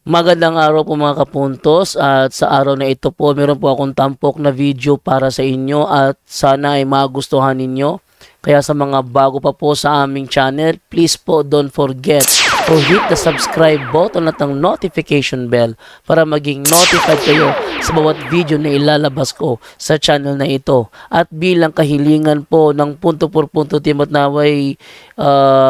Magandang araw po mga kapuntos, at sa araw na ito po meron po akong tampok na video para sa inyo at sana ay magustuhan ninyo. Kaya sa mga bago pa po sa aming channel, please po don't forget to hit the subscribe button at ang notification bell para maging notified kayo sa bawat video na ilalabas ko sa channel na ito. At bilang kahilingan po ng punto por punto team at naway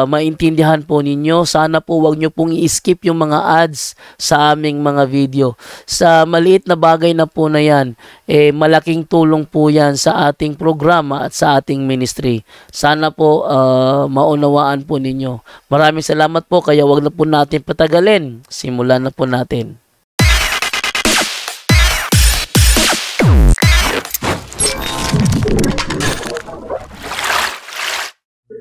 maintindihan po ninyo, sana po wag nyo pong i-skip yung mga ads sa aming mga video. Sa maliit na bagay na po na yan, malaking tulong po yan sa ating programa at sa ating ministry. Sana po maunawaan po ninyo. Maraming salamat po, kaya wag na po natin patagalin. Simulan na po natin.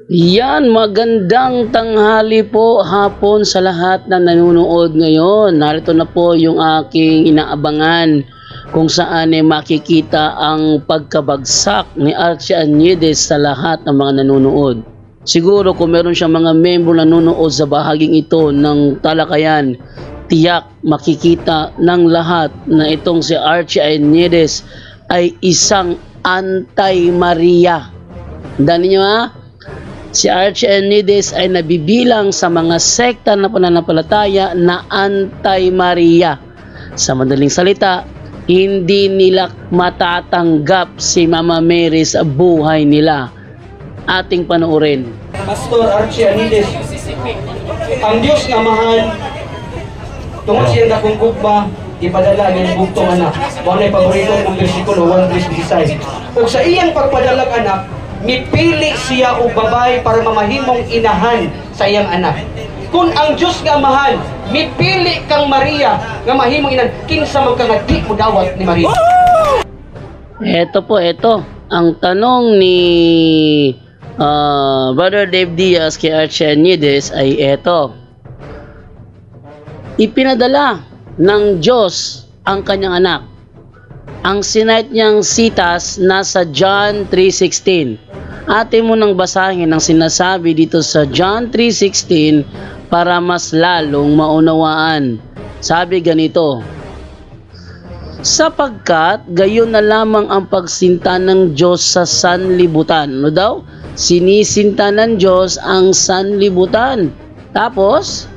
Yan, magandang tanghali po, hapon sa lahat na nanonood ngayon. Narito na po yung aking inaabangan kung saan makikita ang pagkabagsak ni Archie Añedes sa lahat ng mga nanonood. Siguro kung meron siyang mga membro na nanonood sa bahaging ito ng talakayan, tiyak makikita ng lahat na itong si Archie Añedes ay isang anti-Maria. Dahil niyo ha? Si Archie Añedes ay nabibilang sa mga sekta na pananampalataya na anti-Maria. Sa madaling salita, hindi nila matatanggap si Mama Mary sa buhay nila. Ating panoorin. Pastor Archie Añedes, ang Diyos nga mahal, tungod siya dakong gugma, ipadala ng bugtong anak. Mga paborito ng versikulo 1:16. O sa iyang pagpadalag anak, mipili siya o babae para mamahimong inahan sa iyang anak. Kung ang Diyos nga mahal, mipili kang Maria nga mahimong inahan, kinsa man ka nga di mo dawat ni Maria. Ito po, ito. Ang tanong ni Brother Dave Diaz kay Archie Añedes ay ito. Ipinadala ng Diyos ang kanyang anak. Ang sinite niyang sitas nasa John 3:16. Atin mo nang basahin ang sinasabi dito sa John 3:16 para mas lalong maunawaan. Sabi ganito, sapagkat gayon na lamang ang pagsinta ng Diyos sa sanlibutan. Ano daw? Sinisinta ng Diyos ang sanlibutan. Tapos,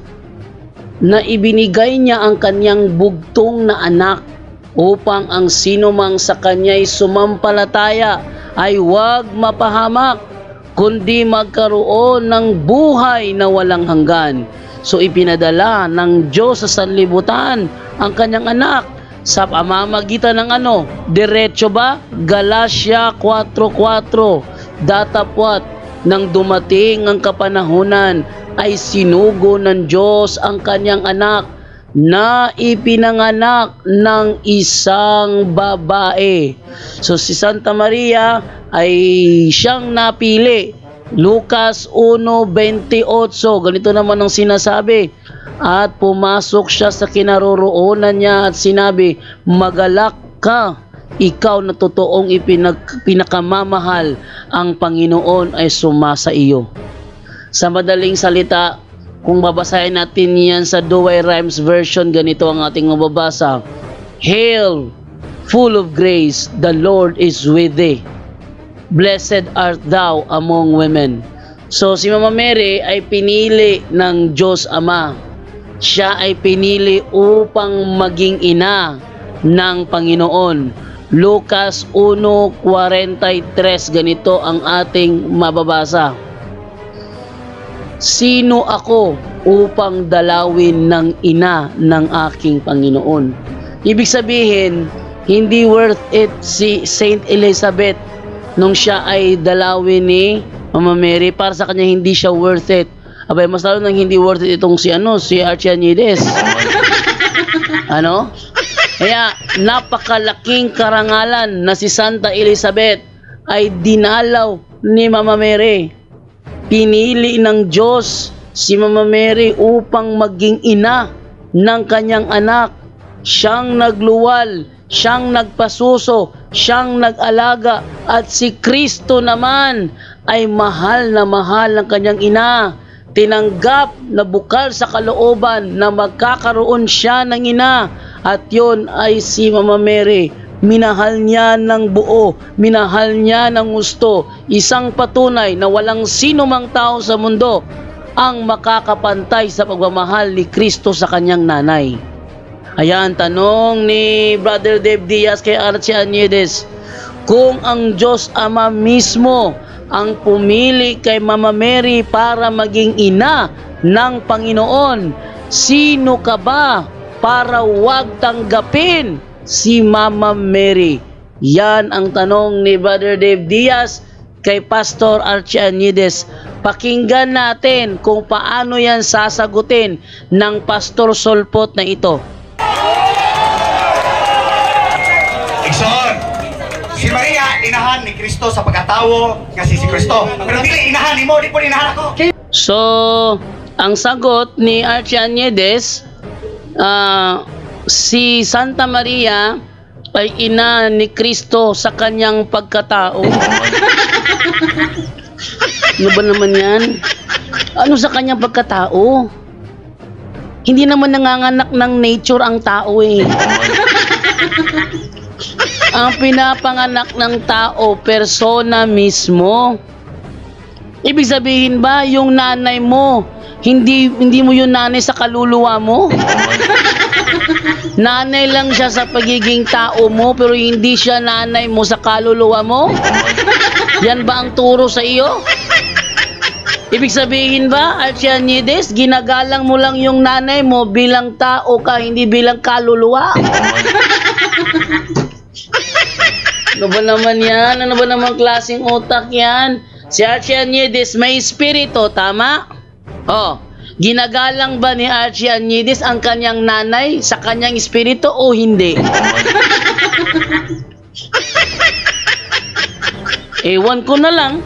na ibinigay niya ang kanyang bugtong na anak upang ang sinumang sa kanya'y sumampalataya ay huwag mapahamak, kundi magkaroon ng buhay na walang hanggan. So ipinadala ng Diyos sa sanlibutan ang kanyang anak sa pamamagitan ng ano? Diretso ba? Galatia 4:4. Datapwat nang dumating ang kapanahunan ay sinugo ng Diyos ang kanyang anak na ipinanganak ng isang babae. So si Santa Maria ay siyang napili. Lucas 1:28, ganito naman ang sinasabi. At pumasok siya sa kinaroroonan niya at sinabi, magalak ka, ikaw na totoong pinakamamahal, ang Panginoon ay sumasa iyo. Sa madaling salita, kung babasahin natin yan sa Douay Rhymes version, ganito ang ating mababasa. Hail, full of grace, the Lord is with thee. Blessed art thou among women. So si Mama Mary ay pinili ng Diyos Ama. Siya ay pinili upang maging ina ng Panginoon. Lucas 1:43, ganito ang ating mababasa. Sino ako upang dalawin ng ina ng aking Panginoon? Ibig sabihin, hindi worth it si Saint Elizabeth nung siya ay dalawin ni Mama Mary. Para sa kanya hindi siya worth it. Abay, mas lalo nang hindi worth it itong si Archie Añedes. Ano? Kaya napakalaking karangalan na si Santa Elizabeth ay dinalaw ni Mama Mary. Pinili ng Diyos si Mama Mary upang maging ina ng kanyang anak. Siyang nagluwal, siyang nagpasuso, siyang nag-alaga, at si Kristo naman ay mahal na mahal ng kanyang ina. tinanggap na bukal sa kalooban na magkakaroon siya ng ina, at yon ay si Mama Mary. Minahal niya ng buo, minahal niya ng gusto, isang patunay na walang sino mang tao sa mundo ang makakapantay sa pagmamahal ni Kristo sa kanyang nanay. Ayan, tanong ni Brother Dave Diaz kay Archie Aniedes, kung ang Diyos Ama mismo ang pumili kay Mama Mary para maging ina ng Panginoon, sino ka ba para wag tanggapin si Mama Mary? Yan ang tanong ni Brother Dave Diaz kay Pastor Archie Aniedes. Pakinggan natin kung paano yan sasagutin ng Pastor Solpot na ito. Igsoon, si Maria inahan ni Kristo sa pagkatawo kasi si Kristo. Pero dili inahan ni mo, di po inahan ako. So, ang sagot ni Archie Aniedes, si Santa Maria ay ina ni Kristo sa kanyang pagkatao. Ano ba naman yan? Ano sa kanyang pagkatao? Hindi naman nanganganak ng nature ang tao eh. Ang pinapanganak ng tao, persona mismo. Ibig sabihin ba, yung nanay mo, hindi mo yung nanay sa kaluluwa mo? Nanay lang siya sa pagiging tao mo, pero hindi siya nanay mo sa kaluluwa mo? Yan ba ang turo sa iyo? Ibig sabihin ba, Archie Aniedes, ginagalang mo lang yung nanay mo bilang tao ka, hindi bilang kaluluwa? Ano ba naman yan? Ano ba naman klaseng utak yan? Si Archie Aniedes may espiritu, tama? Oh, ginagalang ba ni Archie Aniedes ang kanyang nanay sa kanyang espiritu o hindi? Ewan ko na lang.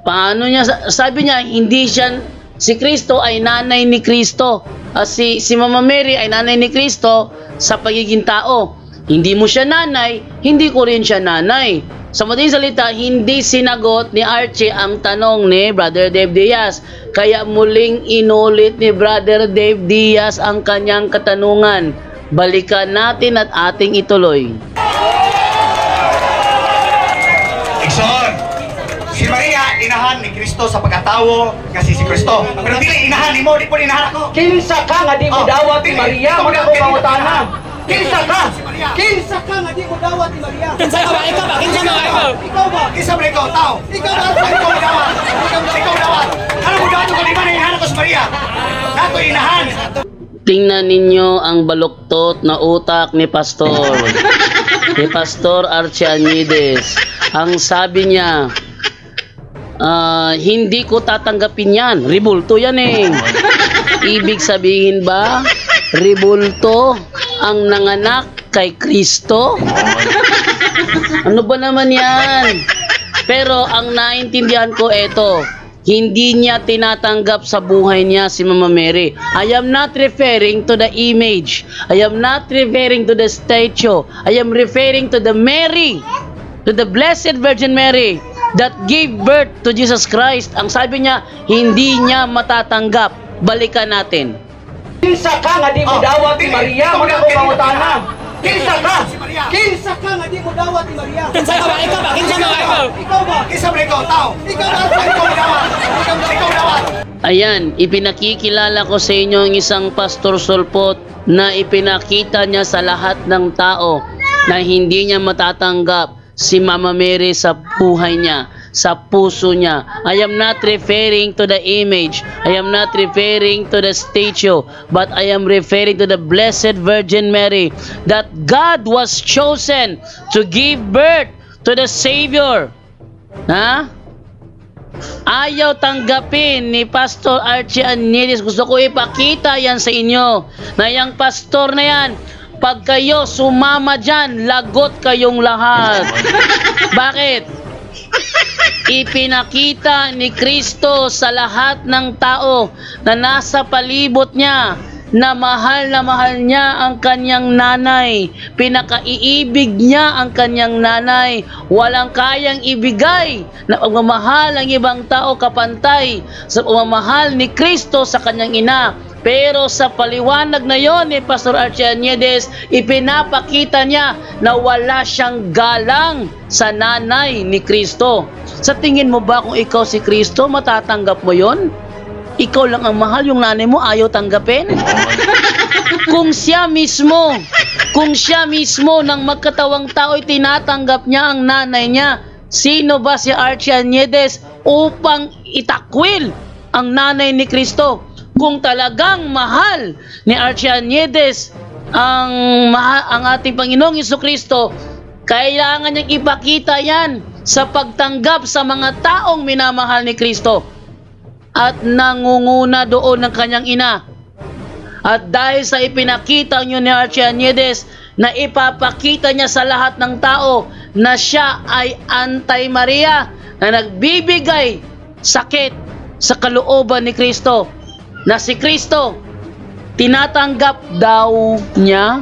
Paano niya, sabi niya, hindi siya, si Kristo ay nanay ni Kristo. Si Mama Mary ay nanay ni Kristo sa pagiging tao. Hindi mo siya nanay, hindi ko rin siya nanay. Sa madaling salita, hindi sinagot ni Archie ang tanong ni Brother Dave Diaz. Kaya muling inulit ni Brother Dave Diaz ang kanyang katanungan. Balikan natin at ating ituloy. Igsoon, si Maria inahan ni Kristo sa pagkatawo kasi si Kristo. Pero dili inahan ni mo, di po inahan ako. Kinsa ka nga di mo dawat ni Maria? Mga ko pangutana. Kinsa ka? Kinsa ka nga di mo dawat ni Maria? Kinsa ka ba? Ikaw ba? Kinsa ba? Ikaw ba? Kinsa ba ikaw, tao? Ikaw ba? Ikaw dawat. Ikaw dawat. Ano mo dawat ko lima na inahan ako sa Maria? Nato inahan. Tingnan ninyo ang baluktot na utak ni Pastor. Ni Pastor Archie Aniedes. Ang sabi niya, hindi ko tatanggapin yan. Ribulto yan eh. Ibig sabihin ba, ribulto ang nanganak kay Kristo? Ano ba naman yan? Pero ang naintindihan ko ito, hindi niya tinatanggap sa buhay niya si Mama Mary. I am not referring to the image. I am not referring to the statue. I am referring to the Mary, to the Blessed Virgin Mary that gave birth to Jesus Christ. Ang sabi niya, hindi niya matatanggap. Balikan natin. Kinsa ka nga di mo dawat ni Maria? Mga ko pangutana. Kinsa ka? Kinsa ka nga di mo dawat ni Maria? Kinsa ka ba? Ikaw ba? Kinsa ba? Ikaw ba? Kinsa ba ikaw, tao? Ikaw ba? Ikaw dawat. Ikaw dawat. Ayan, ipinakikilala ko sa inyo ang isang Pastor Solpot na ipinakita niya sa lahat ng tao na hindi niya matatanggap si Mama Mary sa buhay niya, sa puso niya. I am not referring to the image. I am not referring to the statue, but I am referring to the Blessed Virgin Mary that God was chosen to give birth to the Savior. Ha? Ayaw tanggapin ni Pastor Archie Aniedes. Gusto ko ipakita yan sa inyo na yung pastor na yan, pag kayo sumama dyan, lagot kayong lahat. Bakit? Ipinakita ni Kristo sa lahat ng tao na nasa palibot niya na mahal niya ang kanyang nanay. Pinakaiibig niya ang kanyang nanay. Walang kayang ibigay na pagmamahal ang ibang tao kapantay sa pagmamahal ni Kristo sa kanyang ina. Pero sa paliwanag na yon ni Pastor Archie Aniedes, ipinapakita niya na wala siyang galang sa nanay ni Kristo. Sa tingin mo ba kung ikaw si Kristo, matatanggap mo yon? Ikaw lang ang mahal, yung nanay mo ayaw tanggapin? Kung siya mismo ng magkatawang tao ay tinatanggap niya ang nanay niya, sino ba si Archie Aniedes upang itakwil ang nanay ni Kristo? Kung talagang mahal ni Archie Aniedes ang ating Panginoong Jesucristo, kailangan niyang ipakita yan sa pagtanggap sa mga taong minamahal ni Kristo at nangunguna doon ng kanyang ina. At dahil sa ipinakita niyo ni Archie Aniedes na ipapakita niya sa lahat ng tao na siya ay anti-Maria, na nagbibigay sakit sa kalooban ni Kristo, na si Kristo tinatanggap daw niya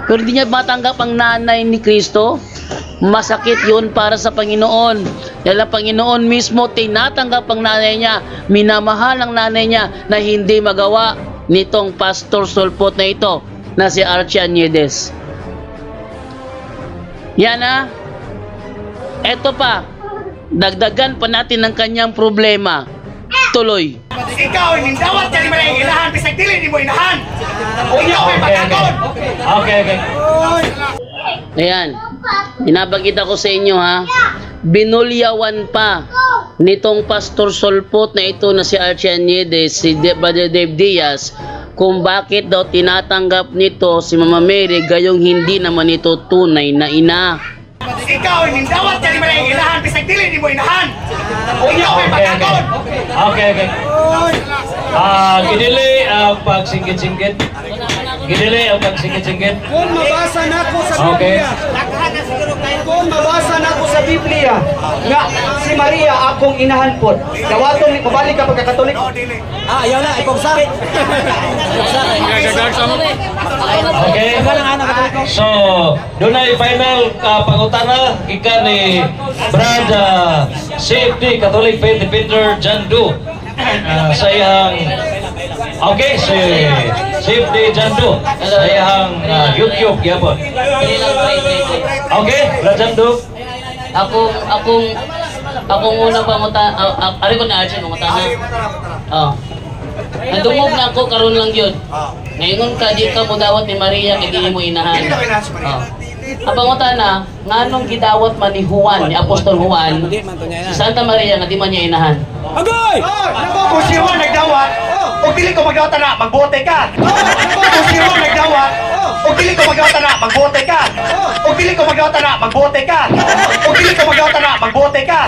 pero hindi niya matanggap ang nanay ni Kristo, masakit yun para sa Panginoon. Dahil ang Panginoon mismo tinatanggap ang nanay niya, minamahal ang nanay niya na hindi magawa nitong pastor sulpot na ito na si Archie Aniedes. Yan ha. Eto pa, dagdagan pa natin ang kanyang problema. Tuloy. Ikaw ay nindawat ka ni Maria inahan, bisag dili ni mo inahan. O ikaw ay pagkakon. Okay. Ayan, binabagita ko sa inyo ha, binulyawan pa nitong pastor sulpot na ito na si Archie Aniedes, si Brother Dave Diaz, kung bakit daw tinatanggap nito si Mama Mary gayong hindi naman ito tunay na ina. Ikaw ay nindawat ka ni Maria inahan, bisag dili ni mo inahan. O ikaw ay pagkakon. Okay. Ginili ang pagsingkit-singkit. Kung mabasa na ko sa Biblia, nga si Maria akong inahan po. Dawaton ni pabalik ka pagkakatolik. Ayaw na, ipagsakit. Okay. So, doon na final pangutana ika ni Brad Safety Catholic Faith Defender John Doe. Sa iyang si Safety John Doe sa iyang YouTube yapon. Okay, Brad John Doe. Akong unang pangutan, ari ko na Archie pangutana. Nadungog na ako karon lang yun. Ngayon ka di ka mo dawat ni Maria kay dili mo inahan. Abang utana, nganong gidawat man ni Juan, ni Apostol Juan, si Santa Maria nga di man niya inahan. Agay! Kung si Juan nagdawat, o dili ko magdawat na, magbote ka. Kung si Juan nagdawat, o dili ko magdawat na, magbote ka. O dili ko magdawat na, magbote ka. O dili ko magdawat na, magbote ka.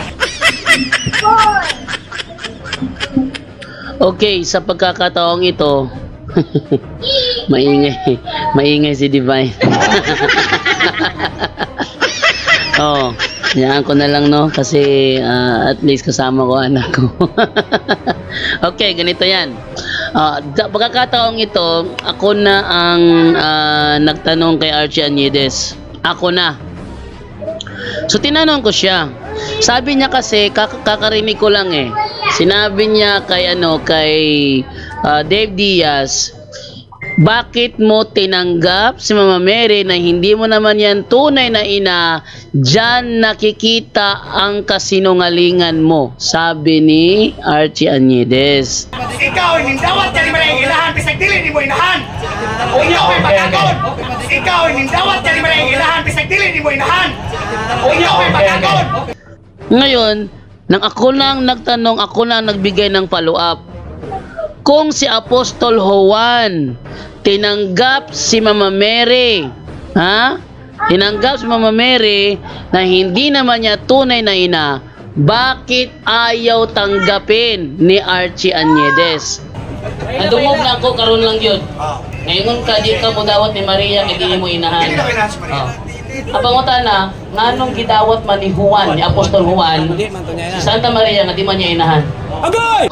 Okay, sa pagkakataong ito, maingay si Divine. Yan ko na lang no, kasi at least kasama ko anak ko. Okay, ganito yan. Pagkakataong ito, ako na ang nagtanong kay Archie Aniedes. Ako na. So tinanong ko siya. Sabi niya kasi, kakarinig ko lang eh. Sinabi niya kay Dave Diaz, bakit mo tinanggap si Mama Mary na hindi mo naman yan tunay na ina? Diyan nakikita ang kasinungalingan mo, sabi ni Archie Aniedes. Ikaw ay nindawat ka ni Maria inahan, bisag dili ni mo inahan. O ikaw ay pagkakon. Ikaw ay nindawat ka ni Maria inahan, bisag dili ni mo inahan. O ikaw ay pagkakon. Ngayon, nang ako lang nagtanong, ako lang nagbigay ng follow-up. Kung si Apostol Juan tinanggap si Mama Mary, tinanggap si Mama Mary na hindi naman niya tunay na ina, bakit ayaw tanggapin ni Archie Aniedes? Nadungog na ako karon lang yun. Ngayon ka di ka mo dawat ni Maria kay dili mo inahan. Abang utana, nganong gidawat man ni Juan, ni Apostol Juan, si Santa Maria nga di man niya inahan. Agay!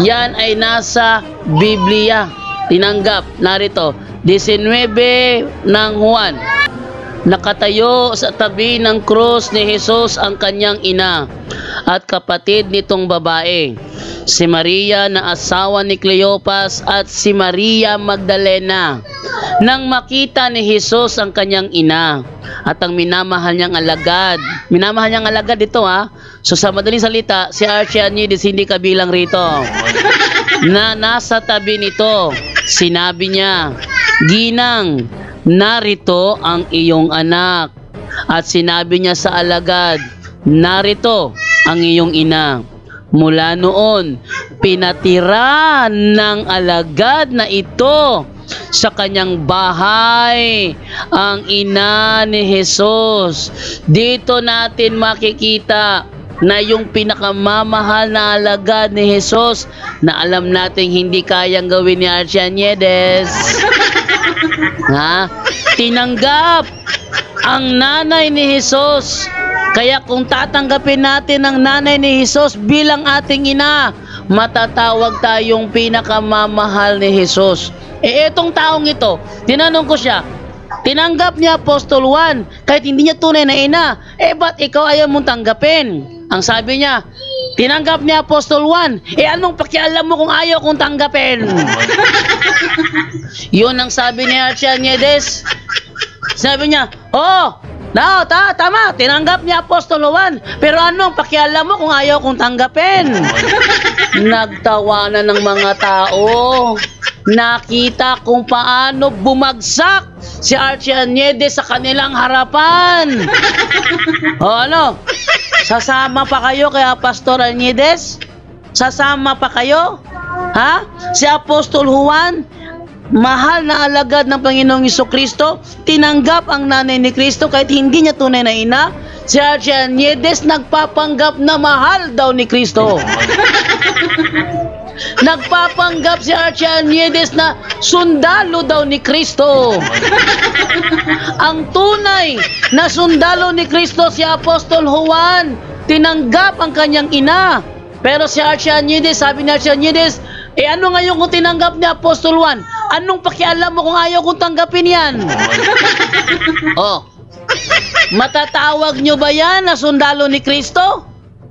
Yan ay nasa Biblia. tinanggap, narito, 19 ng Juan. Nakatayo sa tabi ng krus ni Jesus ang kanyang ina at kapatid nitong babae, si Maria na asawa ni Cleopas at si Maria Magdalena. Nang makita ni Jesus ang kanyang ina at ang minamahal niyang alagad ito so sa madaling salita, si Archianides hindi kabilang rito, na nasa tabi nito, sinabi niya, "Ginang, narito ang iyong anak." At sinabi niya sa alagad, "Narito ang iyong ina." Mula noon, pinatira ng alagad na ito sa kanyang bahay ang ina ni Jesus. Dito natin makikita na yung pinakamamahal na alagad ni Jesus na alam nating hindi kayang gawin ni Archianides, tinanggap ang nanay ni Jesus. Kaya kung tatanggapin natin ang nanay ni Jesus bilang ating ina, matatawag tayong pinakamamahal ni Jesus. Etong taong ito, tinanong ko siya, tinanggap niya Apostol Juan kahit hindi niya tunay na ina, ba't ikaw ayaw mong tanggapin? Ang sabi niya, tinanggap niya Apostol Juan, anong pakialam mo kung ayaw kong tanggapin? Yun ang sabi ni Archianides. Sabi niya, tama, tinanggap niya Apostol Juan, pero anong pakialam mo kung ayaw kong tanggapin? Nagtawanan ng mga tao. Nakita kung paano bumagsak si Archianides sa kanilang harapan. Sasama pa kayo kay Pastor Archianides? Sasama pa kayo? Si Apostol Juan, mahal na alagad ng Panginoong Jesucristo, tinanggap ang nanay ni Kristo kahit hindi niya tunay na ina. Si Archianides nagpapanggap na mahal daw ni Kristo. Nagpapanggap si Archianides na sundalo daw ni Kristo. Ang tunay na sundalo ni Kristo si Apostol Juan, tinanggap ang kanyang ina. Pero si Archianides, sabi ni Archianides, ano ngayon kung tinanggap ni Apostol Juan? Anong pakialam mo kung ayaw kong tanggapin yan? Matatawag nyo ba yan na sundalo ni Kristo?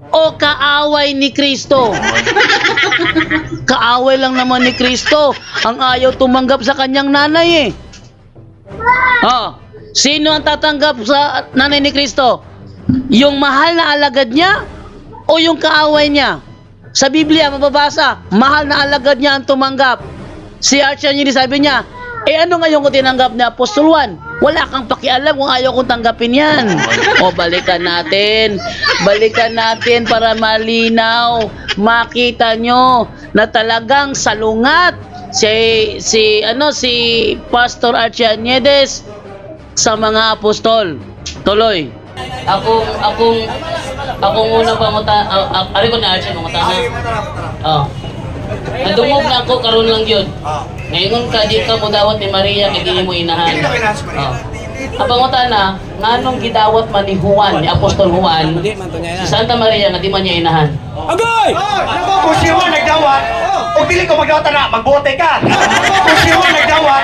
O kaaway ni Kristo? Kaaway lang naman ni Kristo ang ayaw tumanggap sa kanyang nanay Sino ang tatanggap sa nanay ni Kristo? Yung mahal na alagad niya o yung kaaway niya? Sa Biblia mababasa, mahal na alagad niya ang tumanggap. Si Archianides sabi niya, ano ngayon kung tinanggap ni Apostol Juan? Wala kang pakialam kung ayaw kong tanggapin yan. Balikan natin para malinaw. Makita nyo na talagang salungat si Pastor Archianides sa mga apostol. Tuloy. Akong unang pangutan, ari ko na Archie pangutan. Nadungog na ako karon lang yun. Ngayon ka di ka mo dawat ni Maria kay dili mo inahan. Abangutan na nganong gidawat man ni Juan, ni Apostol Juan, si Santa Maria nga di man niya inahan. Agay! Kung si Juan nagdawat, o dili ko magdawat na, magbote ka. Kung si Juan nagdawat,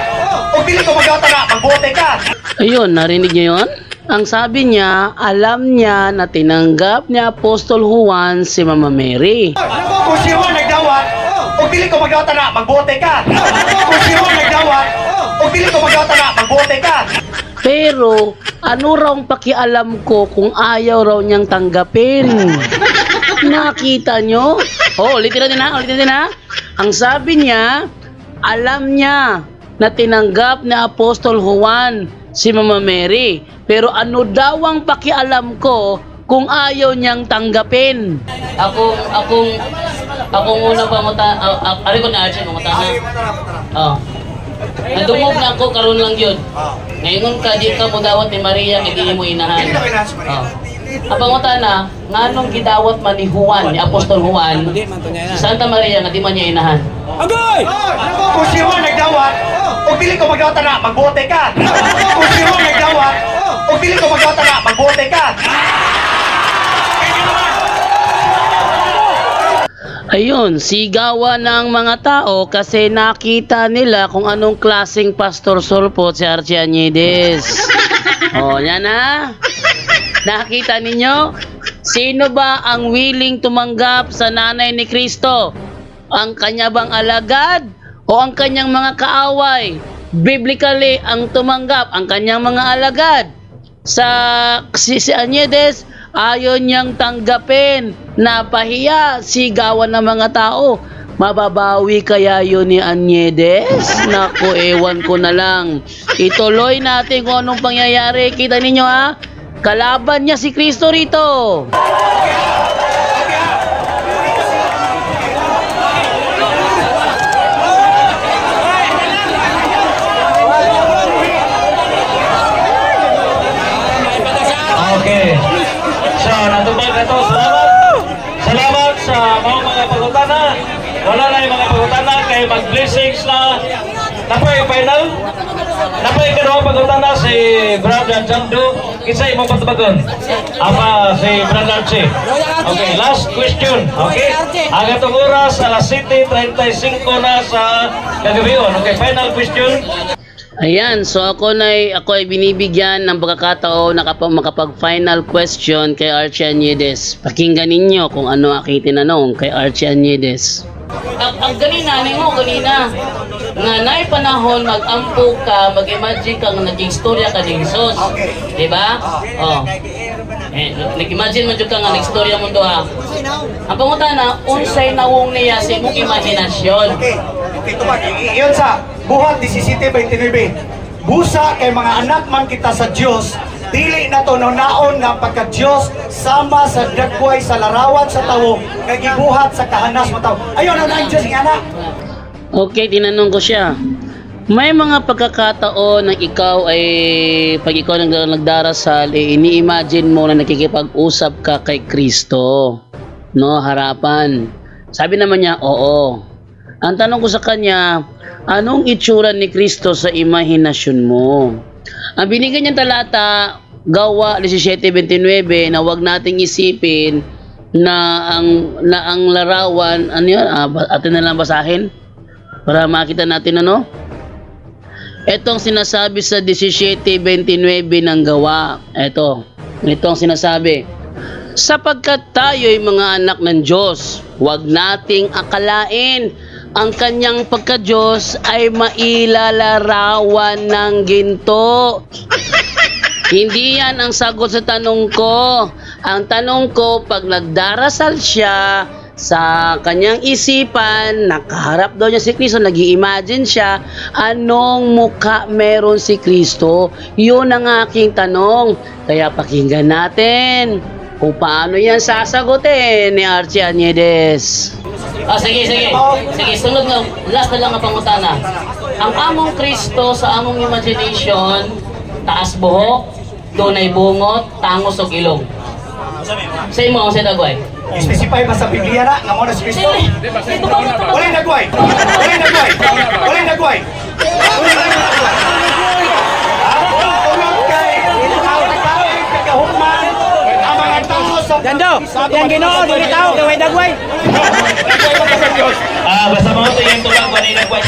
o dili ko magdawat na, magbote ka. Ayun, narinig niyo yun? Ang sabi niya, alam niya na tinanggap ni Apostol Juan si Mama Mary. Kung si Juan nagdawat, o dili ko magdawat na, magbote ka. Kung si Juan nagdawat, o dili ko magdawat na, magbote ka. Pero ano raw pakialam ko kung ayaw raw niyang tanggapin? Nakita nyo? Ulitin natin ha. Ang sabi niya, alam niya na tinanggap ni Apostol Juan si Mama Mary. Pero ano daw ang pakialam ko kung ayaw niyang tanggapin? Akong unang pangutan, ari ko na Archie pangutan. Nadungog na ako karon lang yun. Ngayon ka di ka mo dawat ni Maria kay dili mo inahan. Abangutan na nganong gidawat man ni Juan, ni Apostol Juan, si Santa Maria nga di man niya inahan. Agay! Kung si Juan nagdawat, o dili ko magdawat na, magbote ka. Kung si Juan nagdawat, o dili ko magdawat na, magbote ka. Ayun, sigawan ng mga tao kasi nakita nila kung anong klaseng Pastor Sulpot si Archie Añedes. O, yan ha. Nakita ninyo? Sino ba ang willing tumanggap sa nanay ni Kristo? Ang kanya bang alagad o ang kanyang mga kaaway? Biblically, ang tumanggap ang kanyang mga alagad. Si Añedes, ayaw niyang tanggapin, napahiya, sigawan ng mga tao. Mababawi kaya yun ni Añedes? Naku, ewan ko na lang. Ituloy natin kung anong pangyayari. Kita ninyo ha? Kalaban niya si Kristo rito. Okay. So, natubag na to. Salamat sa mga pagutana. Wala na yung mga pagutana kay mag-blessings na. Napoy final. Napoy karoon pagutana si Brother Jando. Isa imong patubagon. Apa si Brother Archie. Okay, last question. Okay. Ang atong oras alas 7:35 na sa kagabion. Okay, final question. Ayan, so ako ay binibigyan ng pagkakataon na makapag-final question kay Archie Añedes. Pakinggan ninyo kung ano aking tinanong kay Archie Añedes. Ang ganina nga naay panahon mag-ampo ka, mag-imagine kang naging istorya ka ni Jesus. Diba? Oh. Nag-imagine mo ka nga nag-istorya mo ha. Ang pangutana, unsay nawong niya sa imong imahinasyon. Okay, tubag. Iyon sa Buhat 17:29. Busa kay mga anak man kita sa Dios, dili na to naon nga pagka-Dios sama sa dagway sa larawan sa tawo nga gibuhat sa kahanas mo tawo. Ayon na Dios nga anak. Okay, tinanong ko siya. May mga pagkakataon na ikaw ay pag ikaw nagdarasal, ini-imagine mo na nakikipag-usap ka kay Kristo, no, harapan. Sabi naman niya, oo. Ang tanong ko sa kanya, anong itsura ni Kristo sa imahinasyon mo? Ang binigyan niyang talata, Gawa 17:29, na wag nating isipin na ang larawan, ano yun? Atin na lang basahin para makita natin ano? Etong sinasabi sa 17:29 ng Gawa. Itong sinasabi. Sapagkat tayo'y mga anak ng Diyos, wag nating akalain ang kanyang pagka-Diyos ay mailalarawan ng ginto. Hindi yan ang sagot sa tanong ko. Ang tanong ko, pag nagdarasal siya, sa kanyang isipan, nakaharap daw niya si Kristo, nag-i-imagine siya, anong mukha meron si Kristo? Yun ang aking tanong. Kaya pakinggan natin kung paano yan sasagutin ni Archie Añedes. Sige, sunod na, last na lang ang pangutana. Ang among Kristo sa among imagination, taas buhok, dunay bungot, tangos o ilong. Sa imo, ang sinagway? Specify ba sa Biblia na nga mo na si Kristo? Walay nagway. Dando, yang Ginoo dili tao kay way dagway. Basta mo ito yung tulang ba nila kwa.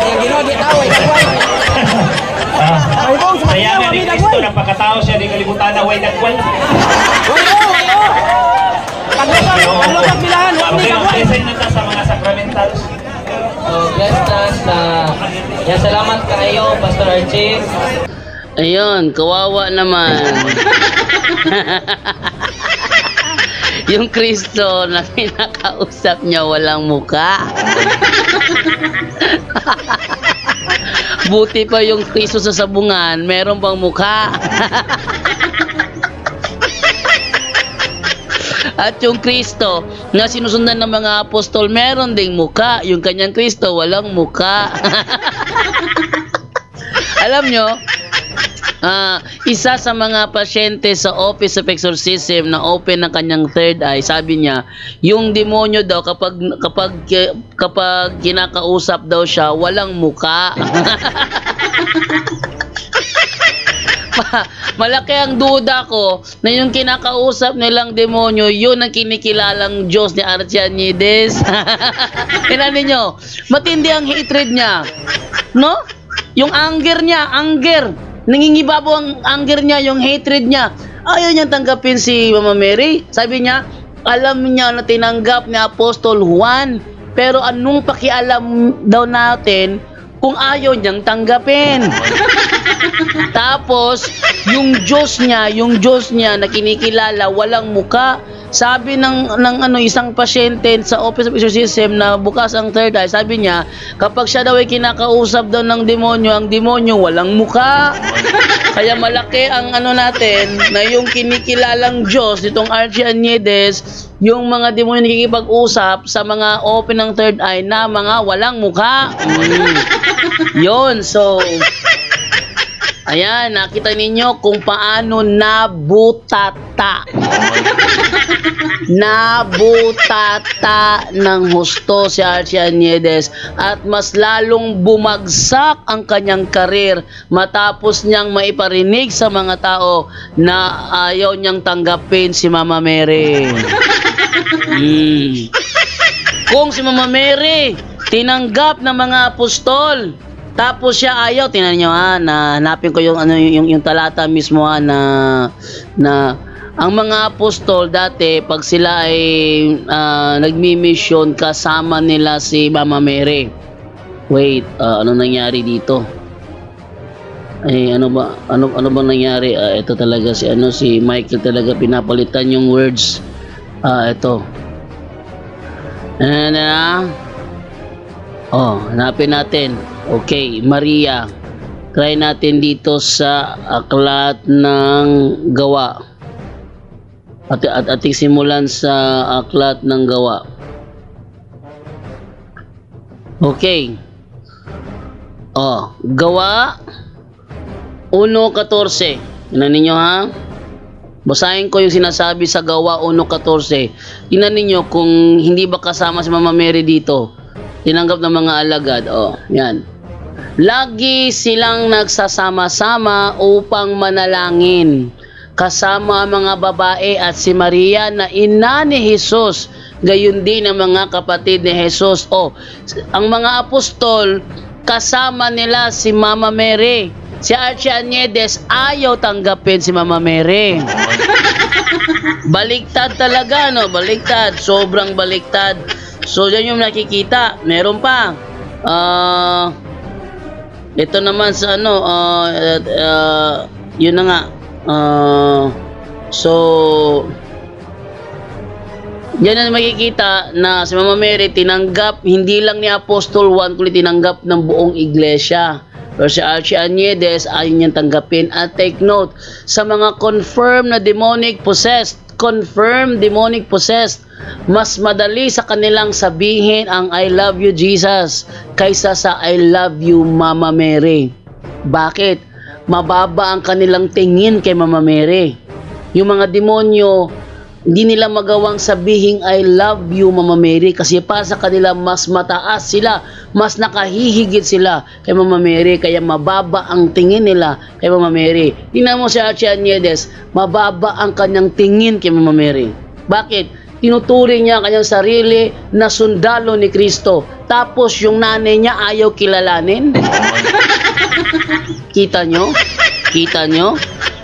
Yang Ginoo di tao way dagway. Kaya nga ni Kristo na pagkatao siya di kalibutan na way dagway. Wayo. Paglubag bilahan wa ni dagway. Okay, na ta sa mga sacramentals. So, yes, salamat kayo, Pastor Archie. Ayun, kawawa naman. Yung Kristo na pinakausap niya walang muka. Buti pa yung Kristo sa sabungan, meron pang muka. At yung Kristo na sinusundan ng mga apostol, meron ding muka. Yung kanyang Kristo, walang muka. Alam nyo, isa sa mga pasyente sa Office of Exorcism na open ng kanyang third eye, sabi niya, yung demonyo daw kapag kinakausap daw siya, walang muka. malaki ang duda ko na yung kinakausap nilang demonyo, yun ang kinikilalang Diyos ni Archianides. Tingnan ninyo, matindi ang hatred niya. No? Yung anger niya, nangingibabaw ang anger niya, yung hatred niya. Ayaw niyang tanggapin si Mama Mary. Sabi niya, alam niya na tinanggap ni Apostol Juan, pero anong pakialam daw natin kung ayaw niyang tanggapin? Tapos, yung Diyos niya na kinikilala, walang muka. Sabi ng isang pasyente sa Office of Exorcism na bukas ang third eye, sabi niya, kapag siya daw ay kinakausap daw ng demonyo, ang demonyo walang muka. Kaya malaki ang natin, na yung kinikilalang Diyos, itong Archianides, yung mga demonyo nakikipag-usap sa mga open ng third eye na mga walang muka. Yun, so ayan, nakita ninyo kung paano nabutata ng husto si Archianides, at mas lalong bumagsak ang kanyang karir matapos niyang maiparinig sa mga tao na ayaw niyang tanggapin si Mama Mary. Kung si Mama Mary tinanggap ng mga apostol, tapos siya ayaw, tingnan niyo na hanapin ko yung yung talata mismo na ang mga apostol dati pag sila ay nagmi-mission, kasama nila si Mama Mary. Wait, ano nangyari dito? Ay, ano ba nangyari? Ito talaga si Michael talaga pinapalitan yung words. Ito. Hanapin natin. Okay, Maria. Try natin dito sa aklat ng Gawa. At ating simulan sa aklat ng Gawa. Okay. Gawa 1:14. Tingnan ninyo Basahin ko yung sinasabi sa Gawa 1:14. Tingnan ninyo kung hindi ba kasama si Mama Mary dito. Tinanggap ng mga alagad. Yan. Lagi silang nagsasama-sama upang manalangin, kasama ang mga babae at si Maria na ina ni Jesus, gayon din ang mga kapatid ni Jesus. Ang mga apostol, kasama nila si Mama Mary. Si Archianides ayaw tanggapin si Mama Mary. Baliktad talaga, baliktad, sobrang baliktad. So, yan yung nakikita. Meron pa. Ito naman sa yun na nga. So, yan ang makikita na si Mama Mary tinanggap, hindi lang ni Apostol Juan, kundi tinanggap ng buong iglesia. Pero si Archianides ayaw niyang tanggapin. At take note, sa mga confirmed demonic possessed, mas madali sa kanilang sabihin ang I love you Jesus kaysa sa I love you Mama Mary. Bakit? Mababa ang kanilang tingin kay Mama Mary. Yung mga demonyo, hindi nila magawang sabihin I love you Mama Mary kasi pa sa kanila mas mataas sila, mas nakahihigit sila kay Mama Mary, kaya mababa ang tingin nila kay Mama Mary. Tingnan mo si Archianides, mababa ang kanyang tingin kay Mama Mary. Bakit? Tinuturing niya kanyang sarili na sundalo ni Kristo. Tapos yung nanay niya ayaw kilalanin. Kita nyo?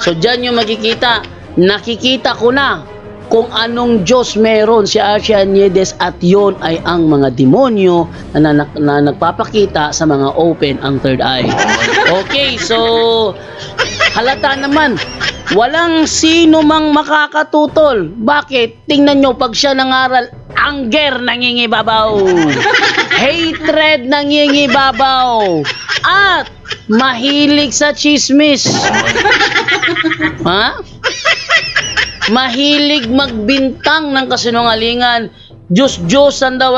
So dyan yung makikita. Nakikita ko na kung anong Diyos meron si Archianides, at yon ay ang mga demonyo na nagpapakita sa mga open ang third eye. Okay, so halata naman, walang sino mang makakatutol. Bakit? Tingnan nyo, pag siya nangaral, anger nangingibabaw, hatred nangingibabaw, at mahilig sa chismis. Mahilig magbintang ng kasinungalingan. Diyos-Diyosan daw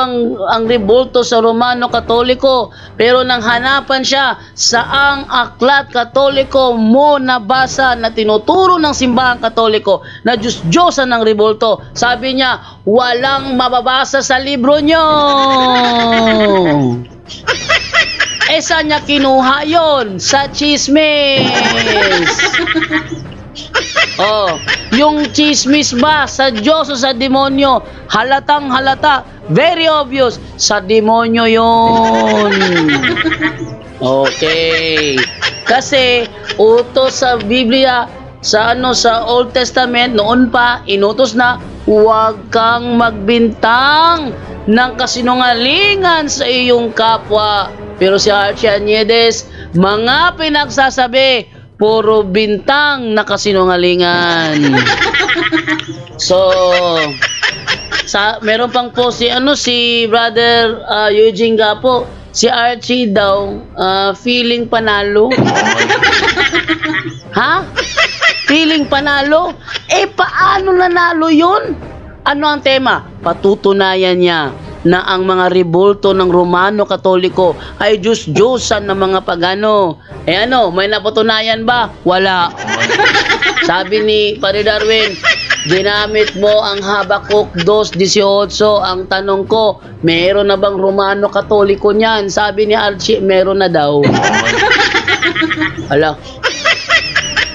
ang rebulto sa Romano Katoliko, pero nang hanapan siya saang aklat Katoliko mo nabasa na tinuturo ng simbahan Katoliko na Diyos-Diyosan ng rebulto, sabi niya, walang mababasa sa libro nyo. Eh, saan niya kinuha yon? Sa chismis. Oh, yung chismis ba sa Diyos o sa demonyo? Halatang halata. Very obvious. Sa demonyo yon. Okay. Kasi utos sa Biblia, sa Old Testament noon pa inutos na huwag kang magbintang ng kasinungalingan sa iyong kapwa. Pero si Archie Añedes, mga pinagsasabi, puro bintang na kasinungalingan. So, meron pang po si Brother Eugene Gapo, si Archie daw feeling panalo. Ha? Feeling panalo? Eh, paano nanalo yun? Ano ang tema? Patutunayan niya na ang mga rebulto ng Romano Katoliko ay Diyos-Diyosan ng mga pagano. Eh ano, may napatunayan ba? Wala. Sabi ni Padre Darwin, ginamit mo ang Habakuk 2:18. Ang tanong ko, meron na bang Romano Katoliko niyan? Sabi ni Archie, meron na daw. Ala,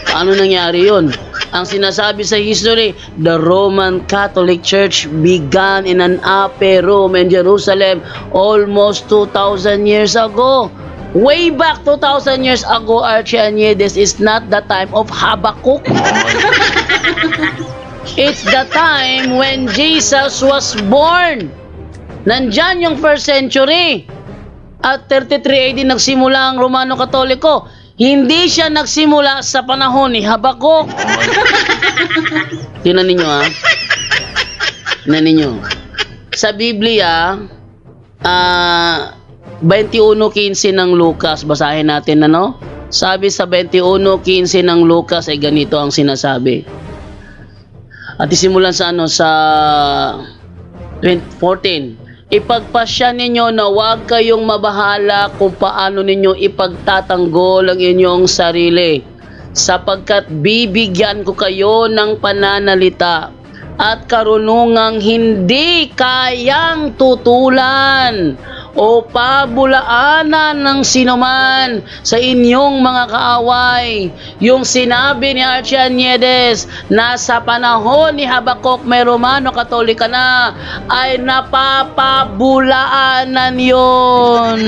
paano nangyari yun? Ang sinasabi sa history, the Roman Catholic Church began in an upper room in Jerusalem almost 2,000 years ago. Way back 2,000 years ago, Archie Añedes, is not the time of Habakuk. It's the time when Jesus was born. Nandyan yung first century. At 33 AD nagsimula ang Romano Katoliko. Hindi siya nagsimula sa panahon ni Habakuk. Tingnan ninyo ha. Tingnan ninyo. Sa Biblia, 21:15 ng Lucas, basahin natin ano? Sabi sa 21:15 ng Lucas ay ganito ang sinasabi. At isimulan sa sa 14. Ipagpasya ninyo na huwag kayong mabahala kung paano ninyo ipagtatanggol ang inyong sarili, sapagkat bibigyan ko kayo ng pananalita at karunungang hindi kayang tutulan o pabulaanan ng sinuman sa inyong mga kaaway. Yung sinabi ni Archie Añedes na sa panahon ni Habakuk may Romano Katolika na, ay napapabulaanan yun.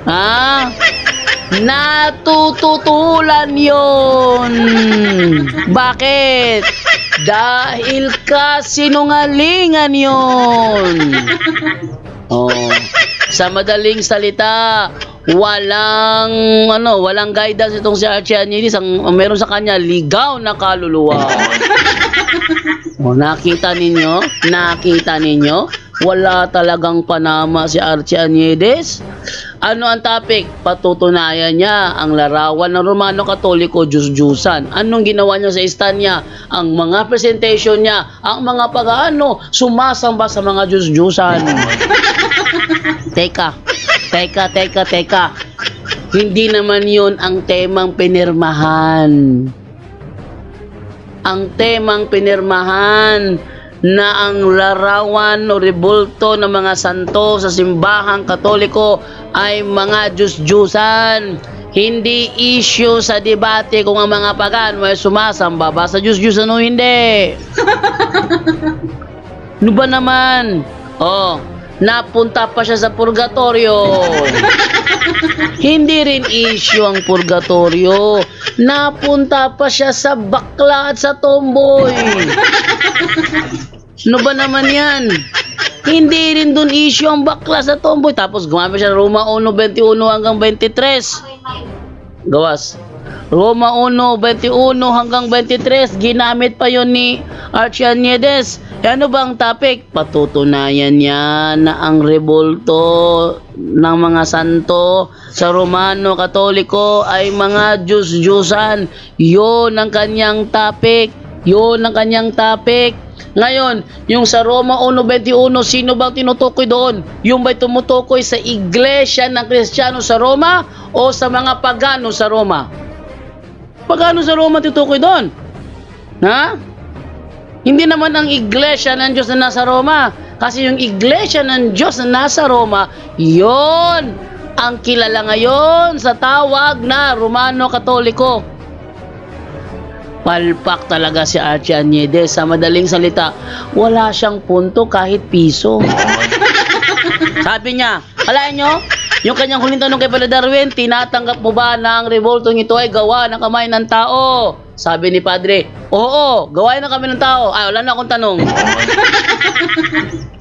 Ha? Natututulan yun. Bakit? Dahil kasinungalingan yun. Oh, sa madaling salita, walang guidance itong si Archie Añedes. Ang meron sa kanya, ligaw na kaluluwa. Oh, nakita ninyo? Wala talagang panama si Archie Añedes. Ano ang topic? Patutunayan niya ang larawan ng Romano Katoliko, Diyos-Diyusan. Anong ginawa niya sa istanya? Ang mga presentation niya, ang mga pag-aano, sumasamba sa mga Diyos-Diyusan. Teka. Hindi naman yun ang temang pinirmahan. Ang temang pinirmahan na ang larawan o rebulto ng mga santo sa simbahang Katoliko ay mga Diyos-Diyusan. Hindi issue sa debate kung ang mga pagano ay sumasamba ba sa Diyos-Diyusan o hindi. Ano ba naman? Oh, napunta pa siya sa purgatorio. Hindi rin issue ang purgatorio. Napunta pa siya sa bakla at sa tomboy. Ano ba naman yan? Hindi rin dun issue ang bakla sa tomboy. Tapos gumamit siya ng Roma 1:21 hanggang 23. Gawas. Roma 1:21 hanggang 23. Ginamit pa yon ni Archie Añedes. Ano ba ang topic? Patutunayan niya na ang rebulto ng mga santo sa Romano Katoliko ay mga Diyos-Diyusan. Yun ang kanyang topic. Ngayon, yung sa Roma 1:21, sino bang tinutukoy doon? Yung ba'y tumutukoy sa iglesia ng Kristiyano sa Roma o sa mga pagano sa Roma? Pagano sa Roma tinutukoy doon? Ha? Hindi naman ang iglesia ng Diyos na nasa Roma. Kasi yung iglesia ng Diyos na nasa Roma, yon ang kilala ngayon sa tawag na Romano Katoliko. Palpak talaga si Archie Añedes. Sa madaling salita, wala siyang punto kahit piso. Sabi niya, alain nyo, yung kanyang huling tanong kay Padre Darwin, tinatanggap mo ba na ang revoltong ito ay gawa ng kamay ng tao? Sabi ni Padre, oo, gawain na kami ng tao. Ay, wala na akong tanong.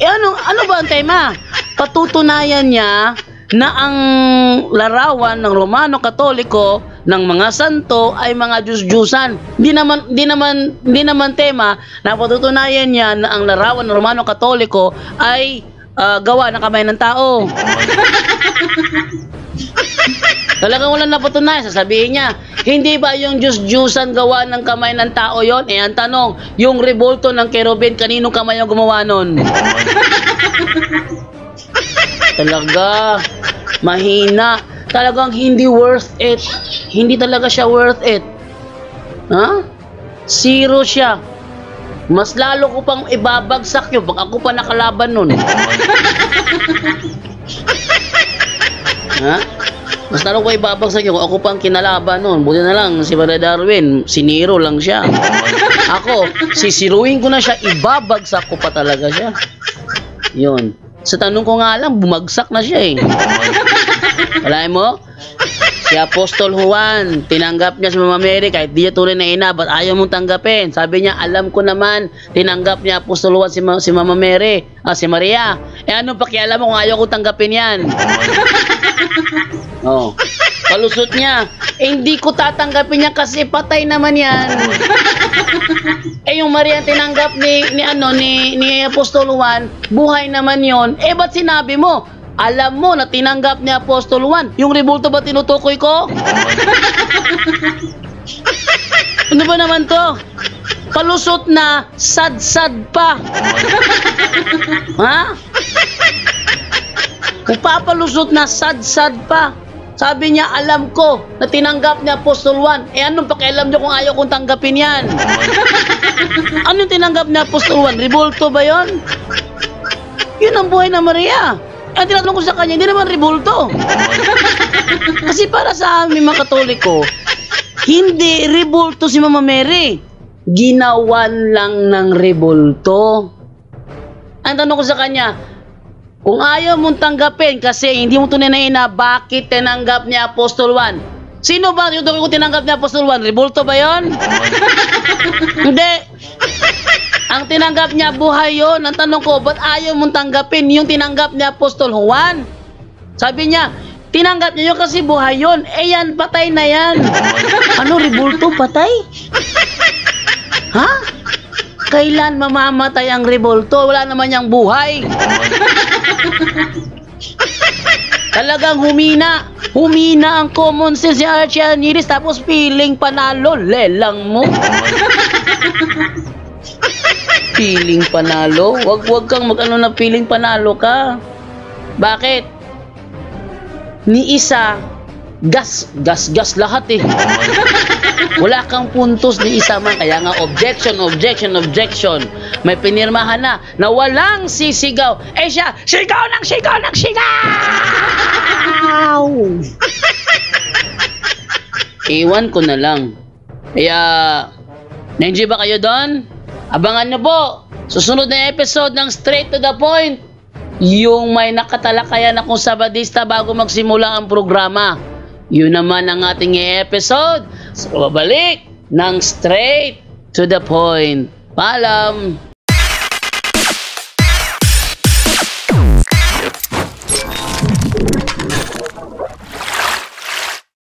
Ano ba ang tema? Patutunayan niya na ang larawan ng Romano Katoliko ng mga santo ay mga Diyos-Diyusan. Di naman tema na patutunayan niya na ang larawan ng Romano Katoliko ay gawa ng kamay ng tao. Talagang wala napatunayan. Sasabihin niya, hindi ba yung Diyos-Diyusan gawa ng kamay ng tao yon? Eh, ang tanong, yung revolto ng kerubin, kaninong kamay ang gumawa nun? Talaga, mahina. Talagang hindi worth it. Hindi talaga siya worth it. Ha? Zero siya. Mas lalo ko pang ibabagsak yun pag ako pa nakalaban nun. Ha? Mas lalo ko ibabagsak yun kung ako pang kinalaban nun. Buti na lang si Padre Darwin, siniro lang siya. Ako, sisiruin ko na siya, ibabagsak ko pa talaga siya. Yun. Sa tanong ko nga lang, bumagsak na siya eh. Alain mo? Si Apostol Juan, tinanggap niya si Mama Mary kahit di niya tunay na ina, ba't ayaw mong tanggapin? Sabi niya, alam ko naman, tinanggap niya Apostol Juan si Mama Mary, si Maria. Eh anong pakialam mo kung ayaw ko tanggapin yan? Oh, palusot niya. Eh hindi ko tatanggapin niya kasi patay naman yan. Eh yung Maria tinanggap ni Apostol Juan, buhay naman yon. Eh ba't sinabi mo? Alam mo na tinanggap ni Apostol Juan. Yung revolto ba tinutukoy ko? Ano ba naman to? Palusot na, sad-sad pa. Ha? Papalusot na, sad-sad pa. Sabi niya, alam ko na tinanggap ni Apostol Juan. Eh anong pakialam niyo kung ayaw kong tanggapin yan? Anong tinanggap ni Apostol Juan? Revolto ba yon? Yun ang buhay na Maria. Ang tinatanong ko sa kanya, hindi naman revolto. Kasi para sa amin mga Katoliko, hindi revolto si Mama Mary. Ginawan lang ng revolto. Ang tanong ko sa kanya, kung ayaw mong tanggapin kasi hindi mo tunay na ina, bakit tinanggap ni Apostol Juan? Sino ba yung ko tinanggap ni Apostol Juan? Revolto ba yon? Hindi. Ang tinanggap niya buhay yon. Ang tanong ko, ba't ayaw mong tanggapin yung tinanggap ni Apostol Juan? Sabi niya, tinanggap niya yun kasi buhay yon. Eh yan, patay na yan. Ano, revolto, patay? Ha? Kailan mamamatay ang revolto? Wala naman niyang buhay. Talagang humina. Humina ang common sense ni Archie Añedes tapos feeling panalo. Lelang mo. Feeling panalo? Wag kang mag-ano na feeling panalo ka. Bakit? Ni isa, gas lahat eh. Wala kang puntos ni isa man. Kaya nga objection. May pinirmahan na walang sisigaw. Eh siya, sigaw ng sigaw! Iwan ko na lang. Kaya, na-enjoy ba kayo doon? Abangan nyo po, susunod na episode ng Straight to the Point. Yung may nakatalakayan akong Sabadista bago magsimula ang programa. Yun naman ang ating episode. So, babalik ng Straight to the Point. Paalam!